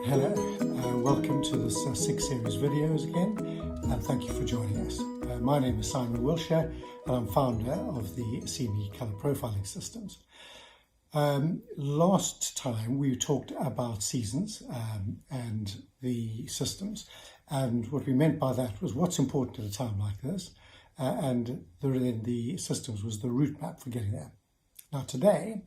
Hello, welcome to this 6 series videos again, and thank you for joining us. My name is Simon Wilsher, and I'm founder of the CME Colour Profiling Systems. Last time we talked about seasons and the systems, and what we meant by that was what's important at a time like this, and the systems was the route map for getting there. Now today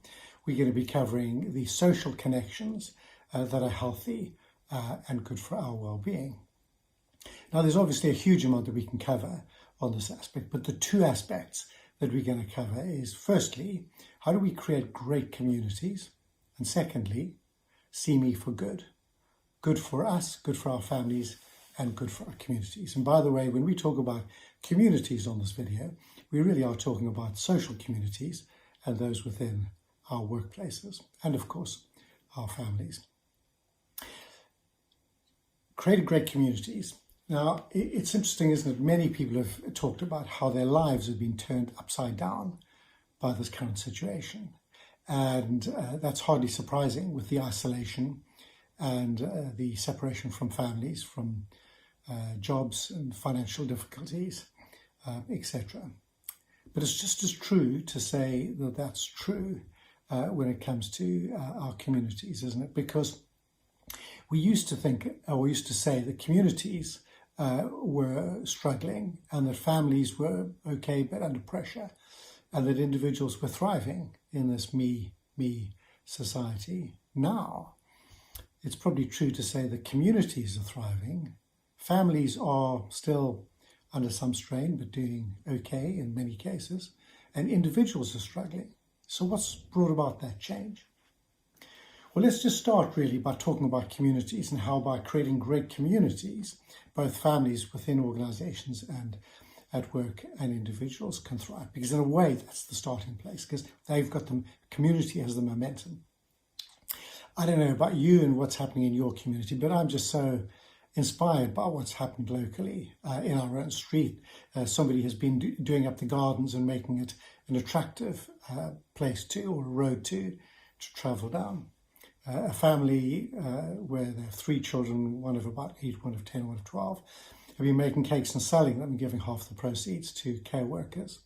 we're going to be covering the social connections that are healthy and good for our well-being. Now there's obviously a huge amount that we can cover on this aspect, but the two aspects that we're going to cover is firstly, how do we create great communities? And secondly, CME for good. Good for us, good for our families, and good for our communities. And by the way, when we talk about communities on this video, we really are talking about social communities and those within our workplaces, and of course, our families. Create great communities. Now, it's interesting, isn't it? Many people have talked about how their lives have been turned upside down by this current situation. And that's hardly surprising with the isolation and the separation from families, from jobs and financial difficulties, etc. But it's just as true to say that that's true when it comes to our communities, isn't it? Because we used to think, or we used to say that communities were struggling and that families were okay but under pressure, and that individuals were thriving in this me society. Now, it's probably true to say that communities are thriving, families are still under some strain but doing okay in many cases, and individuals are struggling. So what's brought about that change? Well, let's just start really by talking about communities and how by creating great communities, both families within organizations and at work and individuals can thrive. Because in a way, that's the starting place, because they've got the community has the momentum. I don't know about you and what's happening in your community, but I'm just so inspired by what's happened locally in our own street. Somebody has been doing up the gardens and making it an attractive place or a road to travel down. A family where there are 3 children, one of about 8, one of 10, one of 12, have been making cakes and selling them and giving half the proceeds to care workers.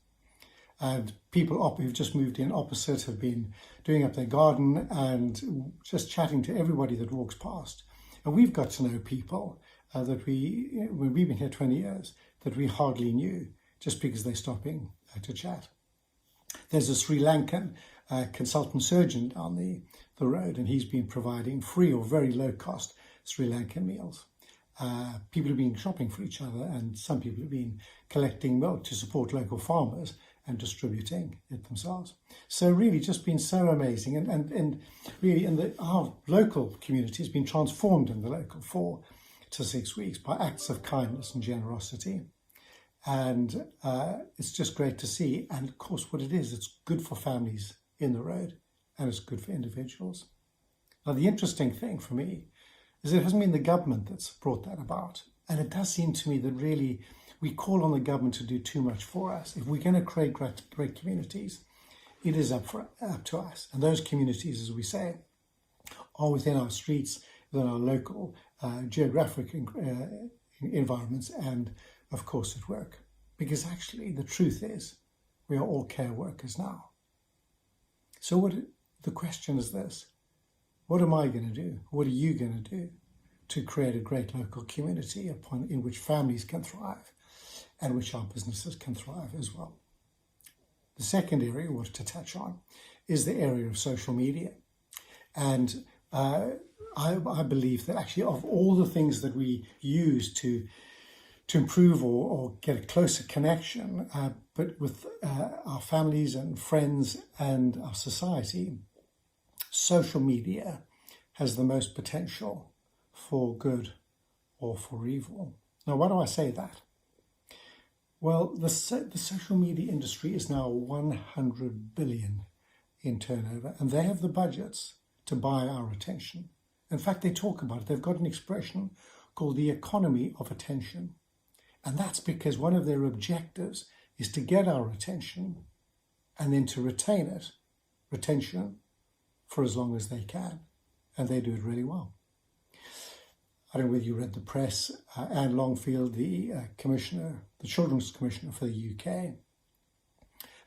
And people who've just moved in opposite have been doing up their garden and just chatting to everybody that walks past. And we've got to know people that when we've been here 20 years, that we hardly knew just because they're stopping to chat. There's a Sri Lankan consultant surgeon down the road, and he's been providing free or very low cost Sri Lankan meals. People have been shopping for each other, and some people have been collecting milk to support local farmers and distributing it themselves. So really just been so amazing, and really our local community has been transformed in the local 4 to 6 weeks by acts of kindness and generosity. And it's just great to see. And of course what it is, it's good for families in the road and it's good for individuals. Now the interesting thing for me is it hasn't been the government that's brought that about. And it does seem to me that really we call on the government to do too much for us. If we're going to create great communities, it is up to us. And those communities, as we say, are within our streets, within our local geographic environments, and of course at work. Because actually the truth is we are all care workers now. So the question is this: what am I going to do? What are you going to do to create a great local community in which families can thrive and which our businesses can thrive as well? The second area I wanted to touch on is the area of social media. And I believe that actually of all the things that we use to improve or get a closer connection, but with our families and friends and our society, social media has the most potential for good or for evil. Now, why do I say that? Well, the social media industry is now 100 billion in turnover, and they have the budgets to buy our attention. In fact, they talk about it. They've got an expression called the economy of attention. And that's because one of their objectives is to get our attention and then to retention for as long as they can. And they do it really well. I don't know whether you read the press, Anne Longfield, the Children's Commissioner for the UK,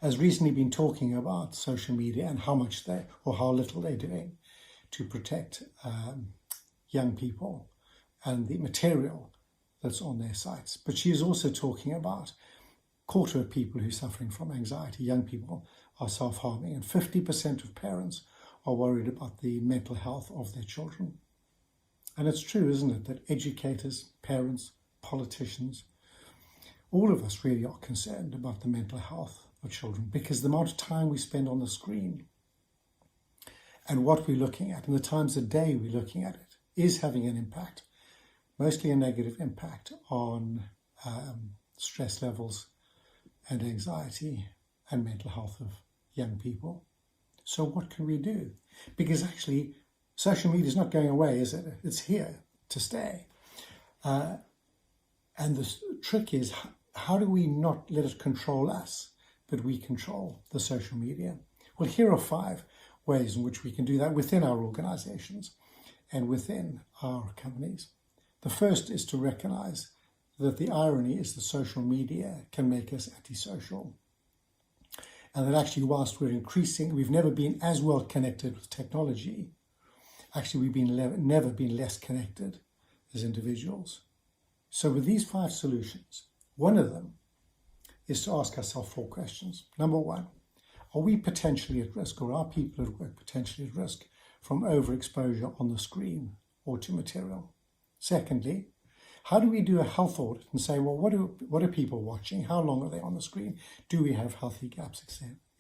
has recently been talking about social media and how little they're doing to protect young people and the material that's on their sites. But she is also talking about a quarter of people who are suffering from anxiety, young people, are self-harming, and 50% of parents are worried about the mental health of their children. And it's true, isn't it, that educators, parents, politicians, all of us really are concerned about the mental health of children, because the amount of time we spend on the screen and what we're looking at and the times of day we're looking at it is having an impact, mostly a negative impact on stress levels and anxiety and mental health of young people. So what can we do? Because actually, social media is not going away, is it? It's here to stay. And the trick is, how do we not let it control us, but we control the social media? Well, here are 5 ways in which we can do that within our organizations and within our companies. The first is to recognize that the irony is that social media can make us antisocial. And that actually, whilst we've never been as well connected with technology, actually we've never been less connected as individuals. So with these 5 solutions, one of them is to ask ourselves 4 questions. Number 1, are we potentially at risk, or are people at work potentially at risk from overexposure on the screen or to material? Secondly, how do we do a health audit and say, well, what are people watching? How long are they on the screen? Do we have healthy gaps,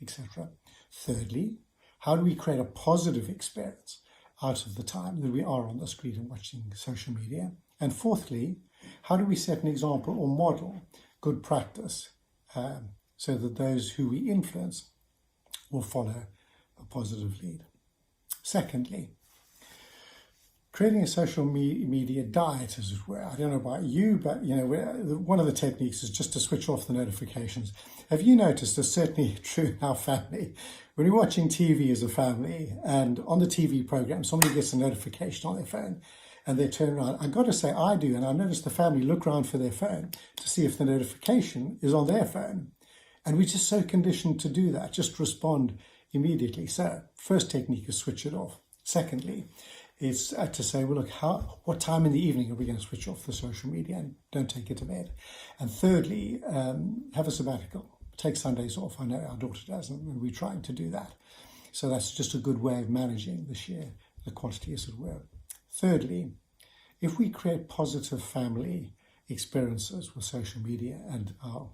etc.? Thirdly, how do we create a positive experience out of the time that we are on the screen and watching social media? And fourthly, how do we set an example or model good practice so that those who we influence will follow a positive lead? Secondly, creating a social media diet, as it were. I don't know about you, but one of the techniques is just to switch off the notifications. Have you noticed, it's certainly true in our family, when we're watching TV as a family and on the TV program, somebody gets a notification on their phone and they turn around. I've got to say, I do, and I notice the family look around for their phone to see if the notification is on their phone. And we're just so conditioned to do that, just respond immediately. So first technique is switch it off. Secondly, is to say, well, look, what time in the evening are we going to switch off the social media and don't take it to bed? And thirdly, have a sabbatical. Take Sundays off. I know our daughter does, and we're trying to do that. So that's just a good way of managing the quantity, as it were. Thirdly, if we create positive family experiences with social media and our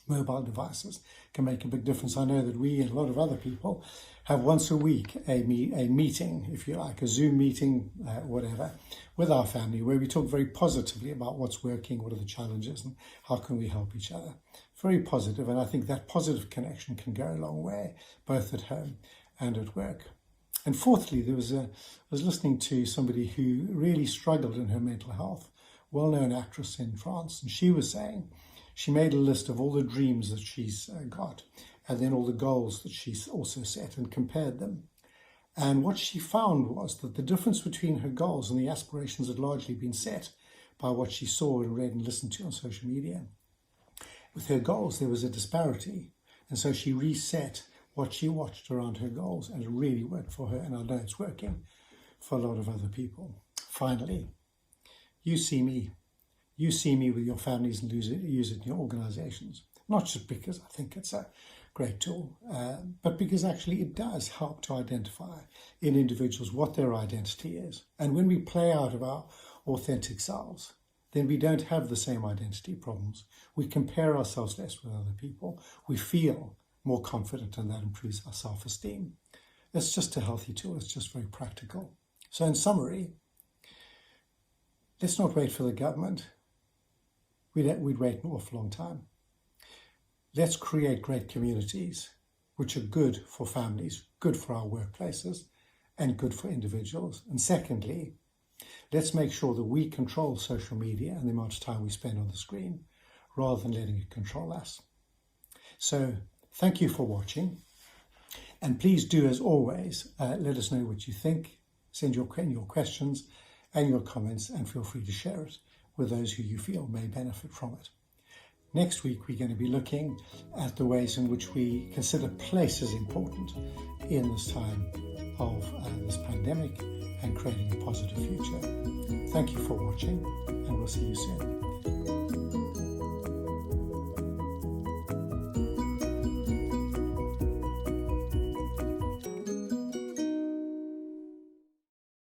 mobile devices, can make a big difference. I know that we and a lot of other people have once a week a meeting, if you like, a Zoom meeting, whatever, with our family, where we talk very positively about what's working, what are the challenges, and how can we help each other. Very positive, and I think that positive connection can go a long way, both at home and at work. And fourthly, I was listening to somebody who really struggled in her mental health, well-known actress in France, and she was saying she made a list of all the dreams that she's got and then all the goals that she's also set and compared them. And what she found was that the difference between her goals and the aspirations had largely been set by what she saw and read and listened to on social media. With her goals, there was a disparity. And so she reset what she watched around her goals, and it really worked for her. And I know it's working for a lot of other people. Finally, you see me with your families and use it in your organizations. Not just because I think it's a great tool, but because actually it does help to identify in individuals what their identity is. And when we play out of our authentic selves, then we don't have the same identity problems. We compare ourselves less with other people. We feel more confident, and that improves our self-esteem. It's just a healthy tool. It's just very practical. So in summary, let's not wait for the government. We'd wait an awful long time. Let's create great communities which are good for families, good for our workplaces, and good for individuals. And secondly, let's make sure that we control social media and the amount of time we spend on the screen rather than letting it control us. So thank you for watching. And please do, as always, let us know what you think. Send your questions and your comments, and feel free to share it with those who you feel may benefit from it. Next week, we're going to be looking at the ways in which we consider place as important in this time of this pandemic and creating a positive future. Thank you for watching, and we'll see you soon.